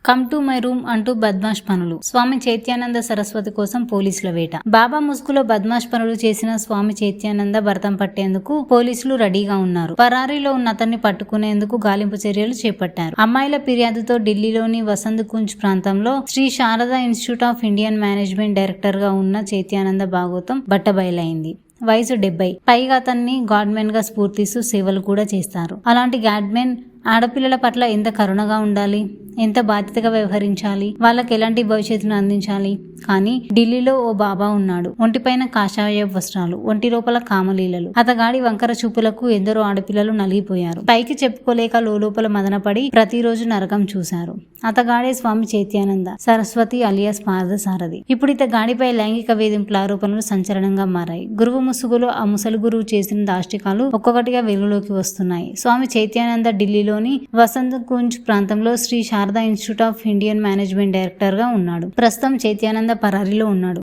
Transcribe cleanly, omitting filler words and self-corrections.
Come to my room అంటూ బద్మాష్ పనులు. స్వామి చైత్యానంద సరస్వతి కోసం పోలీసుల వేట. బాబా ముసుగులో బద్మాష్ పనులు చేసిన స్వామి చైత్యానంద భర్తం పట్టేందుకు పోలీసులు రెడీగా ఉన్నారు. పరారీలో ఉన్న అతన్ని పట్టుకునేందుకు గాలింపు చర్యలు చేపట్టారు. అమ్మాయిల ఫిర్యాదుతో ఢిల్లీలోని వసంత్ కుంజ్ ప్రాంతంలో Shri Sharada Institute of Indian Management director గా ఉన్న చైత్యానంద భాగవతం బట్టబయలైంది. వయసు 70. పైగా అతన్ని గాడ్మెన్ గా స్ఫూర్తిస్తూ సేవలు కూడా చేస్తారు. అలాంటి గాడ్మెన్ ఆడపిల్లల పట్ల ఎంత కరుణగా ఉండాలి, ఎంత బాధ్యతగా వ్యవహరించాలి, వాళ్ళకి ఎలాంటి భవిష్యత్తును అందించాలి. కానీ ఢిల్లీలో ఓ బాబా ఉన్నాడు. ఒంటిపైన కాషాయ వస్త్రాలు, ఒంటి లోపల కామలీలలు. అతగాడి వంకర చూపులకు ఎందరో ఆడపిల్లలు నలిగిపోయారు. పైకి చెప్పుకోలేక లోపల మదనపడి ప్రతిరోజు నరకం చూశారు. అతగాడే స్వామి చైత్యానంద సరస్వతి అలియాస్ పార్థసారథి. ఇప్పుడు ఇతగాడిపై లైంగిక వేధింపుల ఆరోపణలు సంచలనంగా మారాయి. గురువు ముసుగులో ఆ ముసలి గురువు చేసిన దాష్టికాలు ఒక్కొక్కటిగా వెలుగులోకి వస్తున్నాయి. స్వామి చైత్యానంద ఢిల్లీలోని వసంత్ కుంజ్ ప్రాంతంలో Shri Sharada Institute of Indian Management director గా ఉన్నాడు. ప్రస్తుతం చైత్యానంద పరారీలో ఉన్నాడు.